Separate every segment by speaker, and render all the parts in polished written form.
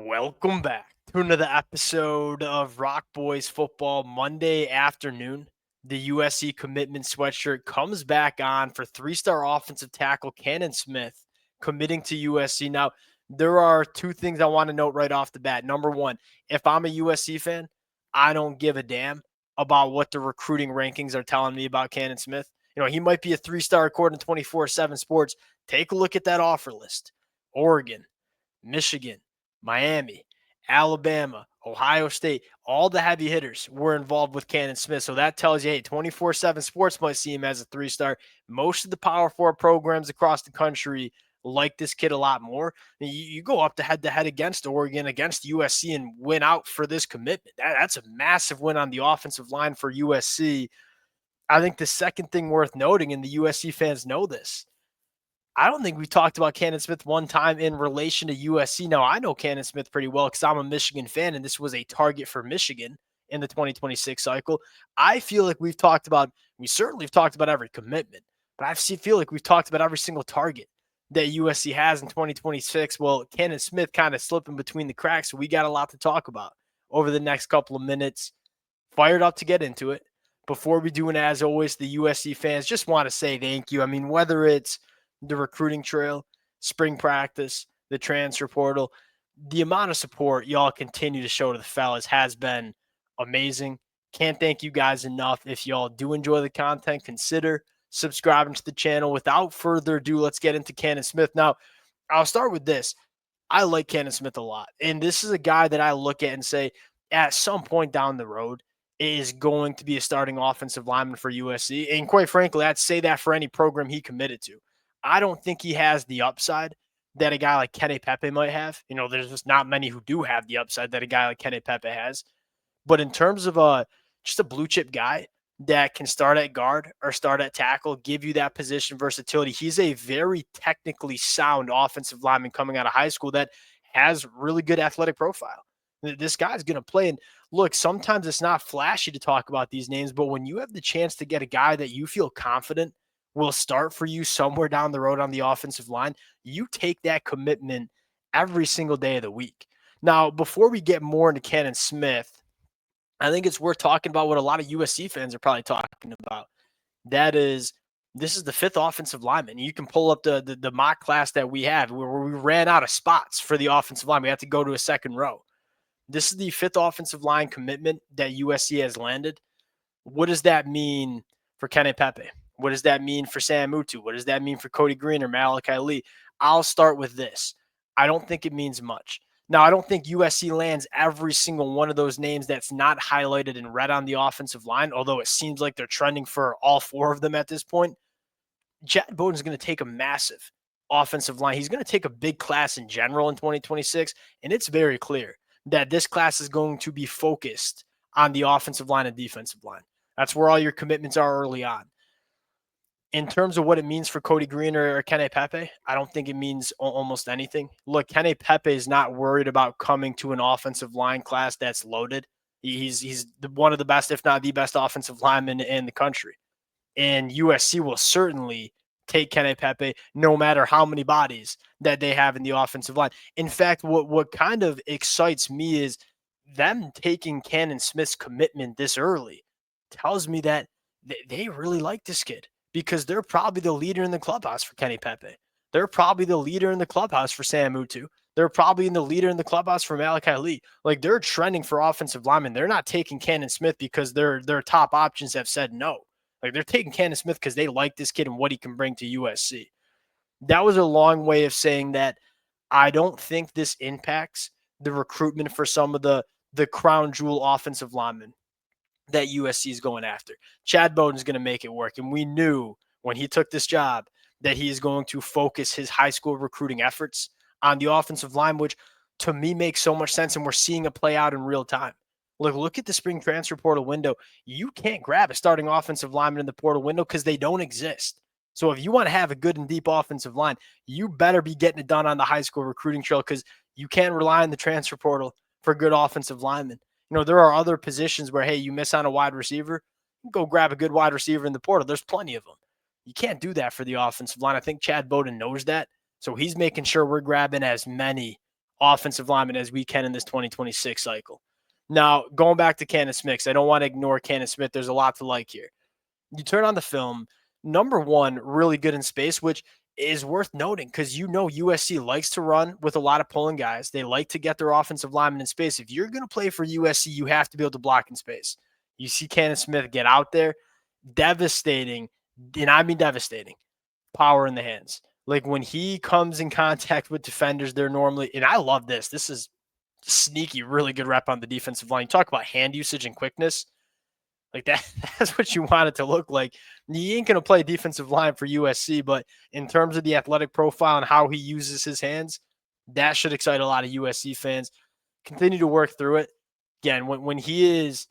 Speaker 1: Welcome back to another episode of Rock Boys Football Monday afternoon. The USC commitment sweatshirt comes back on for three-star offensive tackle Canon Smith committing to USC. Now, there are two things I want to note right off the bat. Number one, if I'm a USC fan, I don't give a damn about what the recruiting rankings are telling me about Canon Smith. He might be a three-star according to 24/7 Sports. Take a look at that offer list. Oregon, Michigan, Miami, Alabama, Ohio State, all the heavy hitters were involved with Canon Smith. So that tells you, hey, 24/7 Sports might see him as a three-star. Most of the Power Four programs across the country like this kid a lot more. You go up to head against Oregon, against USC, and win out for this commitment. That's a massive win on the offensive line for USC. I think the second thing worth noting, and the USC fans know this, I don't think we talked about Canon Smith one time in relation to USC. Now, I know Canon Smith pretty well because I'm a Michigan fan, and this was a target for Michigan in the 2026 cycle. I feel like we certainly have talked about every commitment, but I feel like we've talked about every single target that USC has in 2026. Well, Canon Smith kind of slipping between the cracks, so we got a lot to talk about over the next couple of minutes. Fired up to get into it. Before we do, and as always, the USC fans just want to say thank you. I mean, whether it's the recruiting trail, spring practice, the transfer portal, the amount of support y'all continue to show to the fellas has been amazing. Can't thank you guys enough. If y'all do enjoy the content, consider subscribing to the channel. Without further ado, let's get into Canon Smith. Now, I'll start with this. I like Canon Smith a lot. And this is a guy that I look at and say, at some point down the road, is going to be a starting offensive lineman for USC. And quite frankly, I'd say that for any program he committed to. I don't think he has the upside that a guy like Kenny Pepe might have. There's just not many who do have the upside that a guy like Kenny Pepe has. But in terms of just a blue chip guy that can start at guard or start at tackle, give you that position versatility, he's a very technically sound offensive lineman coming out of high school that has really good athletic profile. This guy's going to play. And look, sometimes it's not flashy to talk about these names, but when you have the chance to get a guy that you feel confident will start for you somewhere down the road on the offensive line, you take that commitment every single day of the week. Now, before we get more into Canon Smith, I think it's worth talking about what a lot of USC fans are probably talking about. This is the fifth offensive lineman. You can pull up the mock class that we have where we ran out of spots for the offensive line. We had to go to a second row. This is the fifth offensive line commitment that USC has landed. What does that mean for Kenny Pepe? What does that mean for Sam Utu? What does that mean for Cody Green or Malachi Lee? I'll start with this. I don't think it means much. Now, I don't think USC lands every single one of those names that's not highlighted in red on the offensive line, although it seems like they're trending for all four of them at this point. Chad Bowden is going to take a massive offensive line. He's going to take a big class in general in 2026, and it's very clear that this class is going to be focused on the offensive line and defensive line. That's where all your commitments are early on. In terms of what it means for Cody Green or Kenny Pepe, I don't think it means almost anything. Look, Kenny Pepe is not worried about coming to an offensive line class that's loaded. He's one of the best, if not the best, offensive lineman in the country. And USC will certainly take Kenny Pepe no matter how many bodies that they have in the offensive line. In fact, what kind of excites me is them taking Canon Smith's commitment this early tells me that they really like this kid, because they're probably the leader in the clubhouse for Kenny Pepe. They're probably the leader in the clubhouse for Sam Utu. They're probably the leader in the clubhouse for Malachi Lee. Like, they're trending for offensive linemen. They're not taking Canon Smith because their top options have said no. Like, they're taking Canon Smith because they like this kid and what he can bring to USC. That was a long way of saying that I don't think this impacts the recruitment for some of the crown jewel offensive linemen that USC is going after. Chad Bowden is going to make it work. And we knew when he took this job that he is going to focus his high school recruiting efforts on the offensive line, which to me makes so much sense. And we're seeing it play out in real time. Look at the spring transfer portal window. You can't grab a starting offensive lineman in the portal window because they don't exist. So if you want to have a good and deep offensive line, you better be getting it done on the high school recruiting trail, because you can't rely on the transfer portal for good offensive linemen. There are other positions where, hey, you miss on a wide receiver, go grab a good wide receiver in the portal. There's plenty of them. You can't do that for the offensive line. I think Chad Bowden knows that. So he's making sure we're grabbing as many offensive linemen as we can in this 2026 cycle. Now, going back to Canon Smith, I don't want to ignore Canon Smith. There's a lot to like here. You turn on the film, number one, really good in space, which is worth noting because USC likes to run with a lot of pulling guys. They like to get their offensive linemen in space. If you're going to play for USC, you have to be able to block in space. You see Canon Smith get out there, devastating, and I mean devastating, power in the hands. Like when he comes in contact with defenders, they're normally, and I love this. This is sneaky, really good rep on the defensive line. You talk about hand usage and quickness. Like that's what you want it to look like. He ain't going to play defensive line for USC, but in terms of the athletic profile and how he uses his hands, that should excite a lot of USC fans. Continue to work through it. Again, when he is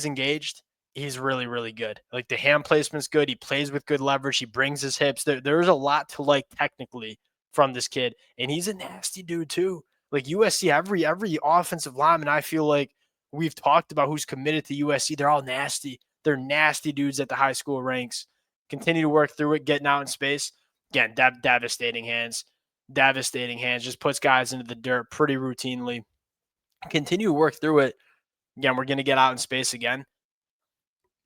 Speaker 1: engaged, he's really, really good. Like the hand placement's good. He plays with good leverage. He brings his hips. There's a lot to like technically from this kid, and he's a nasty dude too. Like USC, every offensive lineman, I feel like we've talked about who's committed to USC. They're all nasty. They're nasty dudes at the high school ranks. Continue to work through it, getting out in space. Again, devastating hands. Devastating hands. Just puts guys into the dirt pretty routinely. Continue to work through it. Again, we're going to get out in space again.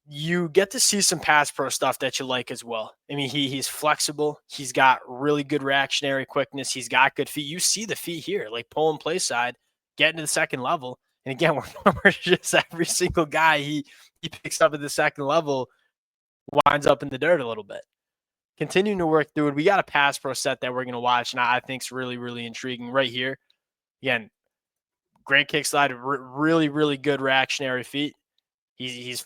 Speaker 1: You get to see some pass pro stuff that you like as well. I mean, he's flexible. He's got really good reactionary quickness. He's got good feet. You see the feet here, like pulling play side, getting to the second level. And again, we're just every single guy he picks up at the second level winds up in the dirt a little bit. Continuing to work through it. We got a pass pro set that we're going to watch, and I think is really, really intriguing right here. Again, great kick slide, really, really good reactionary feet. He's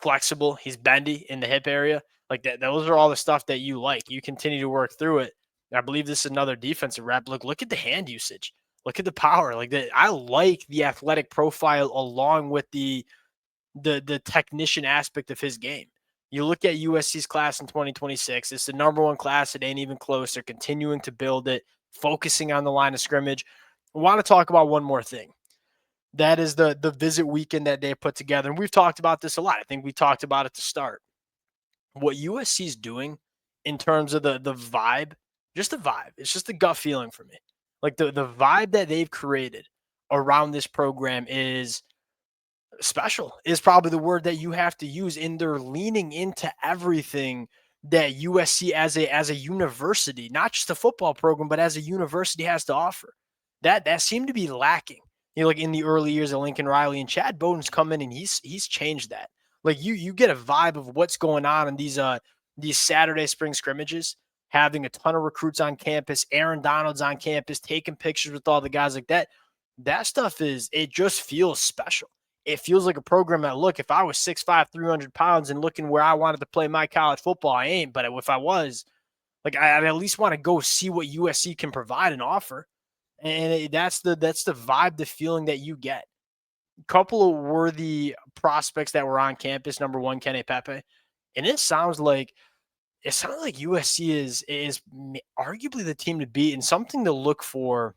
Speaker 1: flexible. He's bendy in the hip area. Like that. Those are all the stuff that you like. You continue to work through it. And I believe this is another defensive rep. Look at the hand usage. Look at the power. Like that. I like the athletic profile along with the technician aspect of his game. You look at USC's class in 2026. It's the number one class. It ain't even close. They're continuing to build it, focusing on the line of scrimmage. I want to talk about one more thing. That is the visit weekend that they put together. And we've talked about this a lot. I think we talked about it to start. What USC is doing in terms of the vibe, just the vibe. It's just the gut feeling for me. Like the vibe that they've created around this program is special, is probably the word that you have to use. And they're leaning into everything that USC as a university, not just a football program, but as a university has to offer. That seemed to be lacking. Like in the early years of Lincoln Riley, and Chad Bowden's come in and he's changed that. Like you get a vibe of what's going on in these Saturday spring scrimmages, having a ton of recruits on campus, Aaron Donald's on campus, taking pictures with all the guys like that. That stuff it just feels special. It feels like a program that, look, if I was 6'5", 300 pounds and looking where I wanted to play my college football, I ain't. But if I was, like, I'd at least want to go see what USC can provide and offer. And that's the vibe, the feeling that you get. A couple of worthy prospects that were on campus. Number one, Kenny Pepe. And it sounds like USC is arguably the team to beat. And something to look for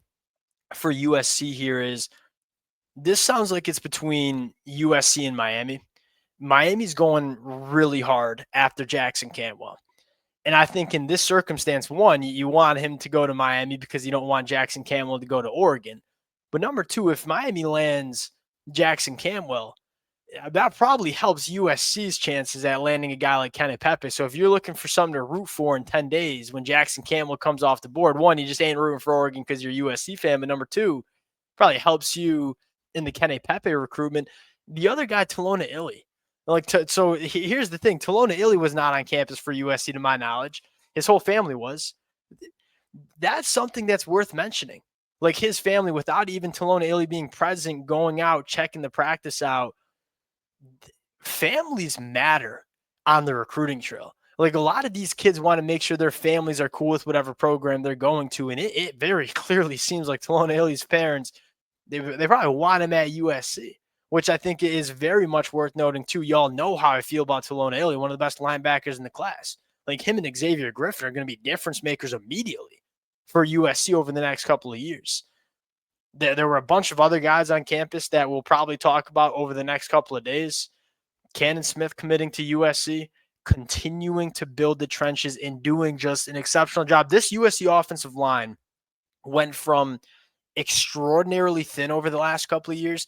Speaker 1: USC here is this sounds like it's between USC and Miami. Miami's going really hard after Jackson Cantwell. And I think in this circumstance, one, you want him to go to Miami because you don't want Jackson Cantwell to go to Oregon. But number two, if Miami lands Jackson Cantwell, that probably helps USC's chances at landing a guy like Kenny Pepe. So if you're looking for something to root for in 10 days when Jackson Cantwell comes off the board, one, you just ain't rooting for Oregon because you're a USC fan. But number two, probably helps you in the Kenny Pepe recruitment. The other guy, Talona Illy. So here's the thing. Talona Illy was not on campus for USC to my knowledge. His whole family was. That's something that's worth mentioning. Like his family, without even Talona Illy being present, going out, checking the practice out. Families matter on the recruiting trail. Like a lot of these kids want to make sure their families are cool with whatever program they're going to. And it very clearly seems like Talona Illy's parents, they probably want him at USC. Which I think is very much worth noting, too. Y'all know how I feel about Talona Illy, one of the best linebackers in the class. Like him and Xavier Griffin are going to be difference makers immediately for USC over the next couple of years. There were a bunch of other guys on campus that we'll probably talk about over the next couple of days. Kannon Smith committing to USC, continuing to build the trenches and doing just an exceptional job. This USC offensive line went from extraordinarily thin over the last couple of years.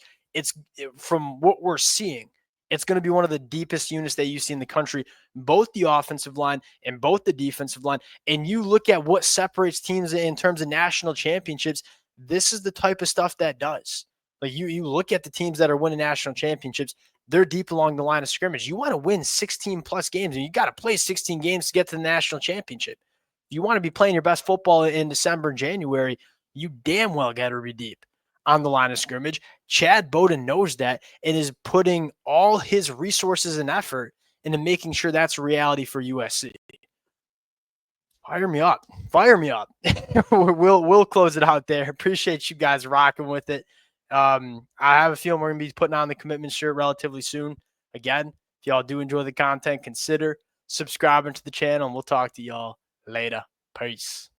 Speaker 1: From what we're seeing, it's going to be one of the deepest units that you see in the country, both the offensive line and both the defensive line. And you look at what separates teams in terms of national championships. This is the type of stuff that does. Like you look at the teams that are winning national championships, they're deep along the line of scrimmage. You want to win 16 plus games, and you got to play 16 games to get to the national championship. If you want to be playing your best football in December and January, you damn well got to be deep on the line of scrimmage. Chad Bowden knows that and is putting all his resources and effort into making sure that's a reality for USC. Fire me up. Fire me up. We'll close it out there. Appreciate you guys rocking with it. I have a feeling we're going to be putting on the commitment shirt relatively soon. Again, if y'all do enjoy the content, consider subscribing to the channel, and we'll talk to y'all later. Peace.